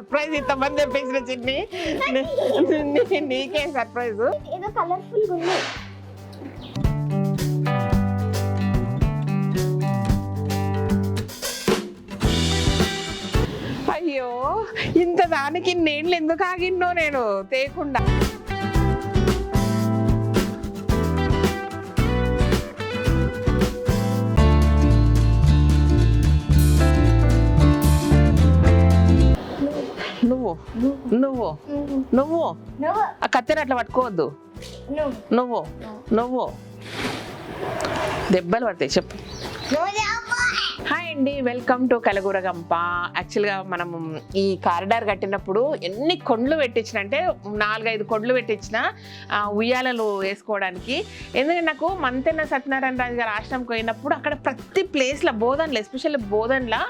Surprise ఇంతమంది తెప్పించిన చిన్ని నీకేం సర్ప్రైజ్ ఏదో కలర్ఫుల్ ఉంది. అయ్యో ఇంత దానికి నీళ్ళు ఎందుకు ఆగిన్నో నేను తేకుండా. నువ్వు నువ్వు నువ్వు ఆ కత్తెర అట్లా పట్టుకోవద్దు. నువ్వు నువ్వు దెబ్బలు పడతాయి. చెప్పు. హాయ్ అండి, వెల్కమ్ టు కలగూరగంప. యాక్చువల్గా మనం ఈ కారిడార్ కట్టినప్పుడు ఎన్ని కొండ్లు పెట్టించిన అంటే 4-5 కొండ్లు పెట్టించిన ఉయ్యాలలు వేసుకోవడానికి. ఎందుకంటే నాకు మంతెన సత్యనారాయణ రాజు గారు ఆశ్రమంకి పోయినప్పుడు అక్కడ ప్రతి ప్లేస్లో బోధనలో, ఎస్పెషల్లీ బోధనలో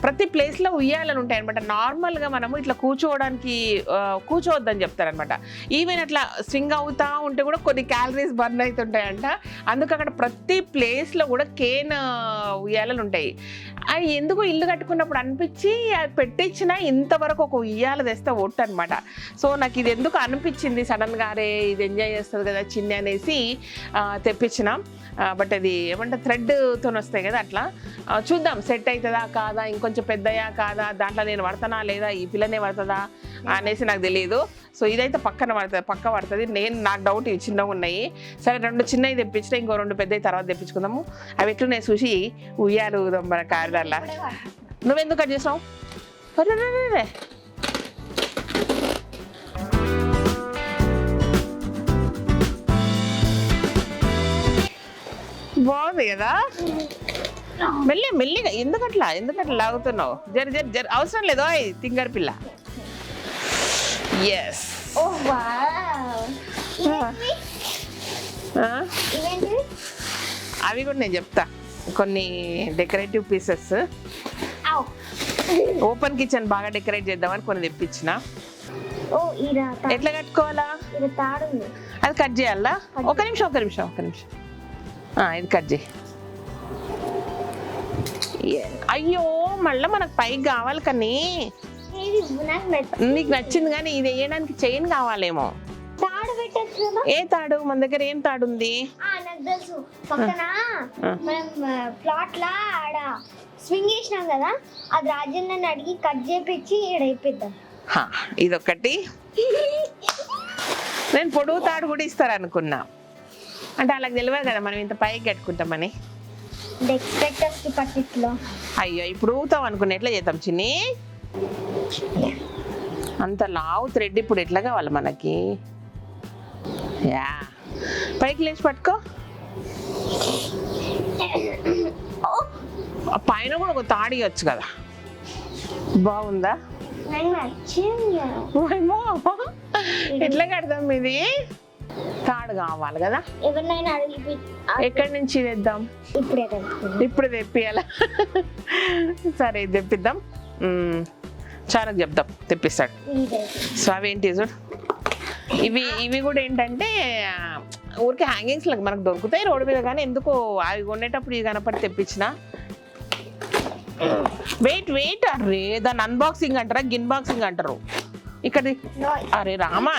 ప్రతి ప్లేస్లో ఉయ్యాలలు ఉంటాయి అనమాట. నార్మల్గా మనము ఇట్లా కూర్చోవద్దని చెప్తారనమాట. ఈవెన్ అట్లా స్వింగ్ అవుతూ ఉంటే కూడా కొన్ని క్యాలరీస్ బర్న్ అవుతుంటాయంట. అందుకు అక్కడ ప్రతి ప్లేస్లో కూడా కేన్ ఉయ్యాలలు ఉంటాయి. అది ఎందుకు ఇల్లు కట్టుకున్నప్పుడు అనిపించి అది పెట్టించిన ఇంతవరకు ఒక ఉయ్యాల తెస్తే ఒట్టు అనమాట. సో నాకు ఇది ఎందుకు అనిపించింది సడన్గా, అరే ఇది ఎంజాయ్ చేస్తుంది కదా చిన్ని అనేసి తెప్పించిన. బట్ అది ఏమంటే థ్రెడ్తో వస్తాయి కదా, అట్లా చూద్దాం సెట్ అవుతుందా కాదా, ఇంకొంచెం పెద్దయా కాదా, దాంట్లో నేను పడతానా లేదా, ఈ పిల్లనే పడుతుందా అనేసి నాకు తెలియదు. సో ఇదైతే పక్క పడుతుంది. నాకు డౌట్ ఇవి చిన్నగా ఉన్నాయి. సరే 2 చిన్నవి తెప్పించిన, ఇంకో 2 పెద్దవి తర్వాత తెప్పించుకుందాము. అవి ఎట్లు నేను చూసి ఉయ్యాలు మన కారిడార్లా. నువ్వెందుకు కట్ చేసావు? బాగుంది కదా, మెల్లిగా. ఎందుకట్లా లాగుతున్నావు? జర అవసరం లేదు తింగర్ పిల్ల. ఎస్, అవి కూడా నేను చెప్తా. కొన్ని డెకరేటివ్ పీసెస్, ఓపెన్ కిచెన్ బాగా డెకరేట్ చేద్దామని కొన్ని తెప్పించిన. ఎట్లా కట్టుకోవాలా? అది కట్ చేయాలా? ఒక నిమిషం ఇది కట్ చేయి. అయ్యో మళ్ళీ మనకు పైకి కావాలి. కానీ నీకు నచ్చింది, కానీ ఇది వేయడానికి చైన్ కావాలేమో. ఏ తాడు? మన దగ్గర ఏం తాడు ఉంది? ప్లాట్ లా ఆడ స్వింగ్ చేసినాం కదా, అది రాజన్నని అడిగి కట్ చేపించి ఇడైపోద్దాం. ఇదొకటి. నేను పొడుగు తాడు కూడా ఇస్తారనుకున్నా, అంటే అలాగ తెలియదు కదా మనం ఇంత పైకి కట్టుకుంటామని. అయ్యో ఇప్పుడు ఊతాం అనుకున్నా. ఎట్లా చేద్దాం చిన్ని? అంత లావు థ్రెడ్ ఇప్పుడు ఎట్లా కావాలి మనకి? యా, పైకి లేచి పట్టుకో. పైన కూడా ఒక తాడు ఇవ్వచ్చు కదా, బాగుందా? ఎట్లా కడదాం? ఇది తాడు కావాలి కదా. ఎక్కడి నుంచి తెద్దాం? ఇప్పుడు తెప్పియాలా? సరే ఇది తెప్పిద్దాం. చాలా చెప్దాం, తెప్పిస్తాడు. సో అవేంటి చూడు, ఇవి కూడా ఏంటంటే ఊరికే హ్యాంగింగ్స్ లాగా మనకు దొరుకుతాయి రోడ్డు మీద, కానీ ఎందుకో అవి కొనేటప్పుడు ఇవి కనపడి తెప్పించిన. వెయిట్ అరే, దాన్ని అన్బాక్సింగ్ అంటారా గిన్ బాక్సింగ్ అంటారు ఇక్కడ? అరే రామా,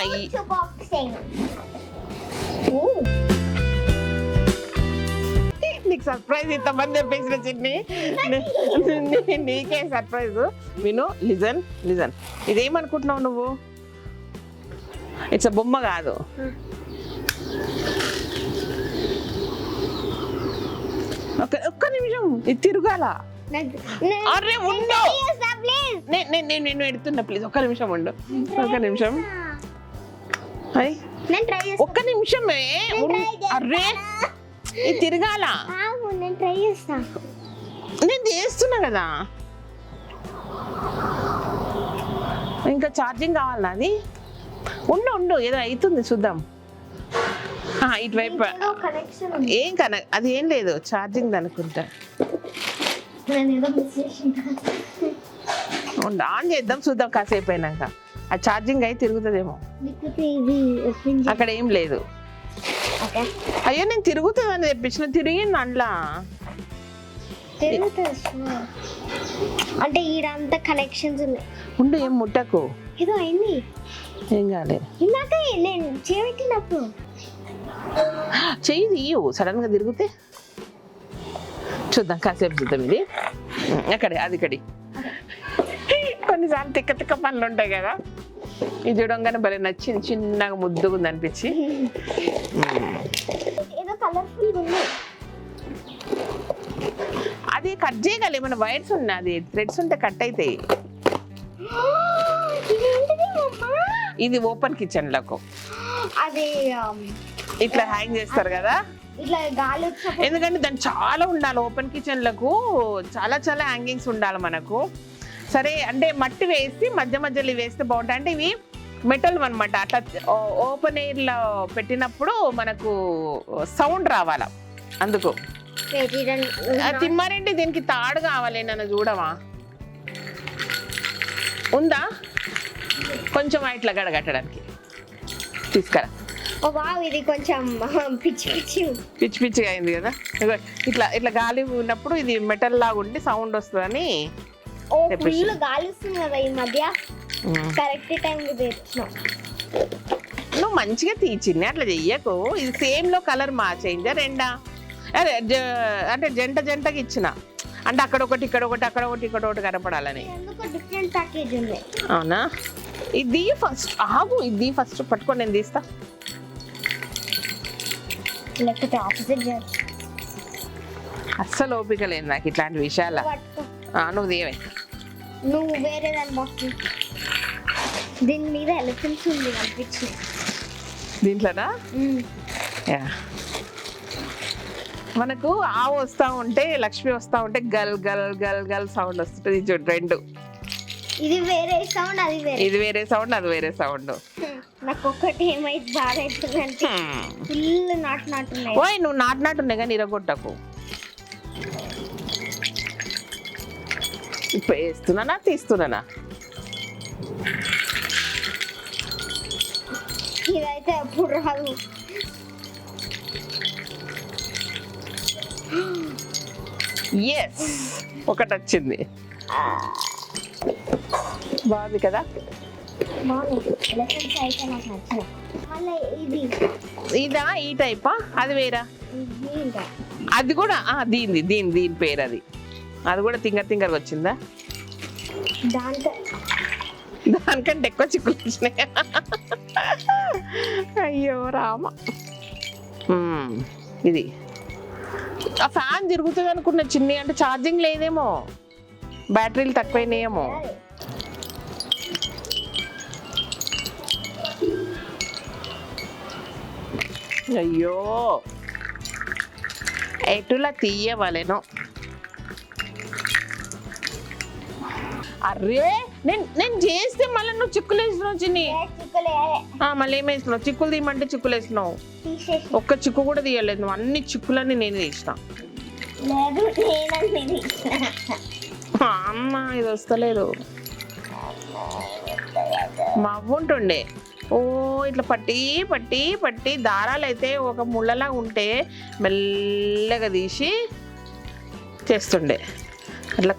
నీకు సర్ప్రైజ్ ఇంతమంది తెప్పించిన చిన్ని నీకే సర్ప్రైజ్. విను, లిజన్. ఇదేమనుకుంటున్నావు నువ్వు? ఇట్స్ బొమ్మ కాదు. ఒక్క నిమిషం, ఇది తిరగాల. అరే ఉండు, నేను ఎడుతున్నా, ప్లీజ్ ఒక్క నిమిషం ఉండు. ఒక్క నిమిషమే. అరే ఇది తిరగాల. నేను చేస్తున్నా కదా. ఇంకా ఛార్జింగ్ కావాలా? అది ఉండు ఏదో అవుతుంది చూద్దాం. ఇటువైపు ఏం అది ఏం లేదు, ఛార్జింగ్ అనుకుంటా. ఆన్ చేద్దాం, చూద్దాం కాసేపు అయినాక. ఆ ఛార్జింగ్ అయి తిరుగుతుందేమో. అక్కడ ఏం లేదు. అయ్యో నేను తిరుగుతుందని తెప్పించిన, తిరిగింది అందులో. తిరుగుతుంది sure. అంటే ఈడంతా కనెక్షన్స్ ఉన్నాయి. ఉండు, ఏం ముట్టకు, ఏదో అయింది. ఏం కాలే. ఇందాక నేను చేయబెట్టినప్పుడు చెయ్యి తీయు, సడన్ గా తిరిగితే చూద్దాం, కాసేపు చూద్దాం. ఇది అక్కడే, అది ఇక్కడి. కొన్నిసార్లు తిక్క తిక్క పనులు ఉంటాయి కదా, ఇది చూడంగానే భలే నచ్చింది, చిన్నగా ముద్దుగా ఉంది అనిపించి. ఏదో కలర్ఫుల్ ఉంది. అది కట్ చేయగల, ఏమైనా వైర్స్ ఉన్నాయి, అది థ్రెడ్స్ ఉంటే కట్ అవుతాయి. ఇది ఓపెన్ కిచెన్ లకు అది ఇట్లా హ్యాంగ్ చేస్తారు కదా, ఇట్లా గాలి ఎందుకంటే దాన్ని చాలా ఉండాలి. ఓపెన్ కిచెన్ లకు చాలా చాలా హ్యాంగింగ్స్ ఉండాలి మనకు. సరే అంటే మట్టి వేసి మధ్య మధ్యలో వేస్తే బాగుంటాయి. అంటే ఇవి మెటల్ అనమాట, అట్లా ఓపెన్ ఎయిర్ లో పెట్టినప్పుడు మనకు సౌండ్ రావాల. అందుకు తిమ్మారేంటి, దీనికి తాడు కావాలి, నన్ను చూడవా, ఉందా? కొంచెం ఇట్లా గడగట్టడానికి తీసుకురా. ఇది కొంచెం పిచ్చి పిచ్చి పిచ్చిగా అయింది కదా. ఇట్లా ఇట్లా గాలి ఉన్నప్పుడు ఇది మెటల్ లాగా ఉండి సౌండ్ వస్తుందని. గాలి వస్తుంది కదా ఈ మధ్య, కరెక్ట్ టైం నువ్వు మంచిగా తీర్చింది, అట్లా చెయ్యకు. ఇది సేమ్ లో కలర్ మార్చేయిందా రెండా? అరే అంటే జంట జంటకి ఇచ్చిన, అంటే అక్కడ ఒకటి ఇక్కడ ఒకటి అక్కడ ఒకటి ఇక్కడ ఒకటి కనపడాలని. డిఫరెంట్ ప్యాకేజ్ ఉంది. అవునా? ఇది ఫస్ట్ ఆగు, ఇది ఫస్ట్ పట్టుకొని నేను తీస్తా. లేకపోతే ఆపోజిట్ అస్సలు ఓపిక లేదు నాకు ఇట్లాంటి విషయాల. నువ్వు దేవే, నువ్వు వేరే దాని బాక్స్. దీని మీద ఎలిఫెంట్స్ ఉంది అనిపించింది. దీంట్లోనా? మనకు ఆవు వస్తా ఉంటే, లక్ష్మి వస్తా ఉంటే గల్ గల్ గల్ గల్ సౌండ్ వస్తుంది. చూడు రెండు, ఇది వేరే సౌండ్, అది వేరే, ఇది వేరే సౌండ్, అది వేరే సౌండ్. నాకు ఒకటి ఏమైతే బాగా అవుతుందంటే ఫుల్ నాటున్నాయి. ఓయ్ నువ్వు నాటున్నాయి కానీ ఇరగొట్టకు. ఇప్పుడు వేస్తున్నానా తీస్తున్నానా? ఇదైతే అప్పుడు రాదు. ఎస్, ఒకటి వచ్చింది. బాగుంది కదా? ఇదా ఈ టైపా? అది వేరా? అది కూడా దీని పేరు అది. అది కూడా తింగర్ తింగర్ వచ్చిందా? దానికంటే ఎక్కువ చిక్కులు వచ్చినాయి. అయ్యో రామ. ఇది ఆ ఫ్యాన్ తిరుగుతుంది అనుకున్న చిన్ని, అంటే ఛార్జింగ్ లేదేమో, బ్యాటరీలు తక్కువైనాయేమో. అయ్యో ఎటులా తీయవలేను. అరే నేను చేస్తే మళ్ళీ నువ్వు చిక్కులు వేసినావు చిన్ని. మళ్ళీ ఏమేసినావు? చిక్కులు తీయమంటే చిక్కులు వేసినావు. ఒక్క చిక్కు కూడా తీయలేదు నువ్వు, అన్ని చిక్కులన్నీ నేను తీసిన. అమ్మ ఇది వస్తలేదు. మా అవ్వ ఉంటుండే, ఓ ఇట్లా పట్టి పట్టి పట్టి దారాలు అయితే ఒక ముళ్ళలా ఉంటే మెల్లగా తీసి చేస్తుండే. అట్లా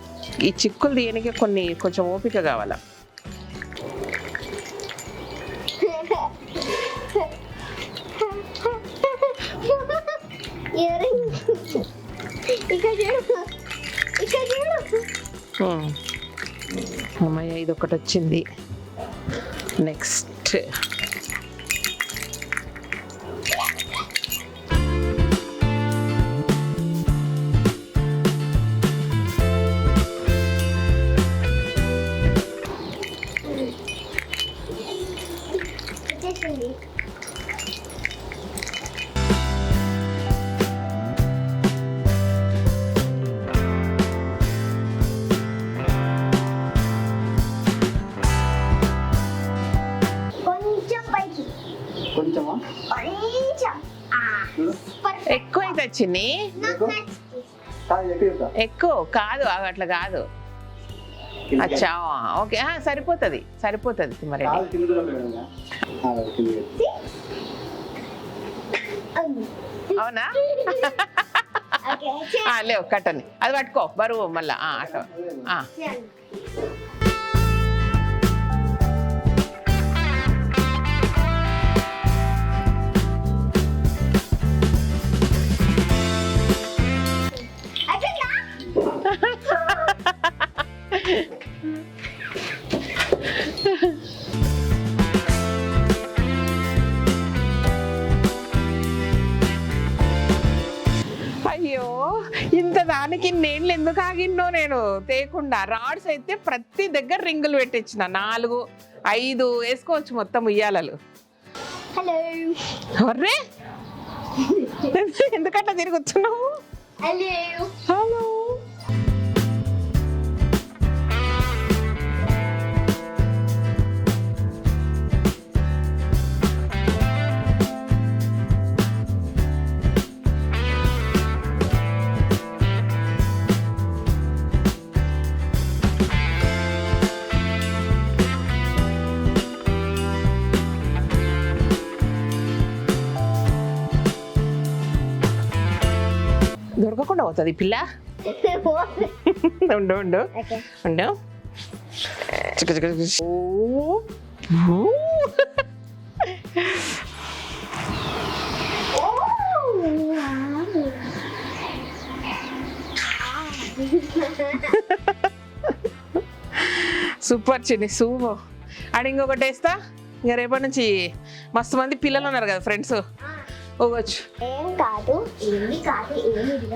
ఈ చిక్కులు తీయడానికి కొంచెం ఓపిక కావాలా. అమ్మయ్య ఇది ఒకటి వచ్చింది. నెక్స్ట్ ఎక్కువ అయితే వచ్చింది. ఎక్కువ కాదు, అట్లా కాదు. అచ్చా ఓకే, సరిపోతుంది మరి. అవునా? లేవు కట్టని, అది పట్టుకో బరువు మళ్ళా అట్లా. అయ్యో ఇంత దానికి నేను ఎందుకు ఆగిన్నో నేను తేకుండా. రాడ్స్ అయితే ప్రతి దగ్గర రింగులు పెట్టించిన 4, 5 వేసుకోవచ్చు మొత్తం ఉయ్యాలలు. హలో అర్రే ఎందుకట్లా తిరిగి వచ్చున్నావు? హలో దొరకకుండా పోతుంది పిల్ల. ఉండు ఉండు ఉండు. సూపర్ చిన్ని సూపర్. అండ్ ఇంకొకటి వేస్తా. ఇంకా రేపటి నుంచి మస్తు మంది పిల్లలు ఉన్నారు కదా ఫ్రెండ్స్, పోవచ్చు.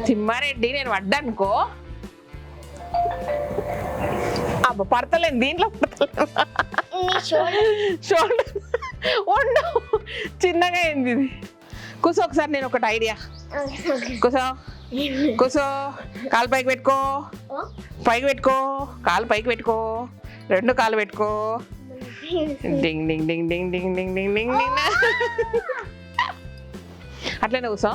తిమ్మారెడ్డి నేను పడ్డానుకో అబ్బా పడతలేను దీంట్లో, షోల్డర్ ఉండవు చిన్నగా అయింది ఇది. కూసో ఒకసారి, నేను ఒకటి ఐడియా. కూసో కూసో, కాలు పైకి పెట్టుకో, పైకి పెట్టుకో, కాలు పైకి పెట్టుకో, 2 కాలు పెట్టుకో. డింగ్ డింగ్ డింగ్ డింగ్ డింగ్ డింగ్ డింగ్ డింగ్ డింగ్. అట్లనే కూసో.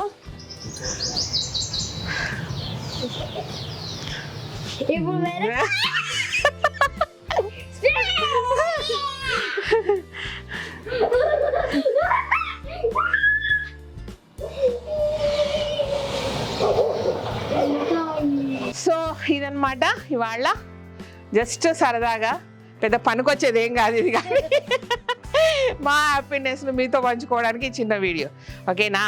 సో ఇదన్నమాట ఇవాళ, జస్ట్ సరదాగా, పెద్ద పనికొచ్చేది ఏం కాదు ఇది, కానీ మా హ్యాపీనెస్ను మీతో పంచుకోవడానికి చిన్న వీడియో. ఓకేనా?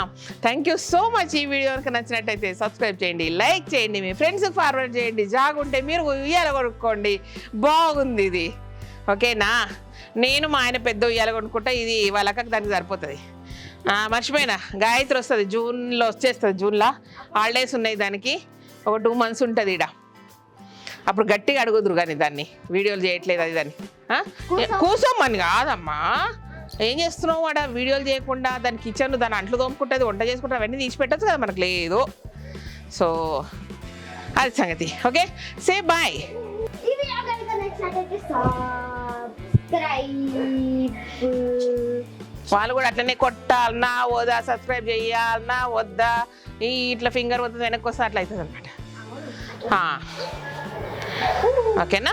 Thank you so much. ఈ వీడియో కనుక నచ్చినట్టయితే సబ్స్క్రైబ్ చేయండి, లైక్ చేయండి, మీ ఫ్రెండ్స్కి ఫార్వర్డ్ చేయండి. జాగుంటే మీరు ఉయ్యాల కొనుక్కోండి, బాగుంది ఇది. ఓకేనా? నేను మా ఆయన పెద్ద ఉయ్యాల కొనుక్కుంటా, ఇది వాళ్ళ అక్కకి దానికి సరిపోతుంది. మర్చిపోయినా, గాయత్రి వస్తుంది జూన్లో, వచ్చేస్తుంది జూన్లో. హాలిడేస్ ఉన్నాయి దానికి, ఒక 2 months ఉంటుంది ఈడ. అప్పుడు గట్టిగా అడుగుదురు కానీ దాన్ని వీడియోలు చేయట్లేదు అది దాన్ని. కూసోమ్మని కాదమ్మా, ఏం చేస్తున్నావు వాడ వీడియోలు చేయకుండా. దాని కిచెన్, దాని అంట్లు తోముకుంటుంది, వంట చేసుకుంటుంది, అవన్నీ తీసి పెట్టచ్చు కదా, మనకు లేదు. సో అది సంగతి. Okay, say bye. వాళ్ళు కూడా అట్లనే కొట్టాలన్నా వద్దా, సబ్స్క్రైబ్ చేయాలన్నా వద్దా, ఇట్లా ఫింగర్ వద్ద వెనక్కి వస్తే అట్లా అవుతుంది అనమాట. ఓకేనా?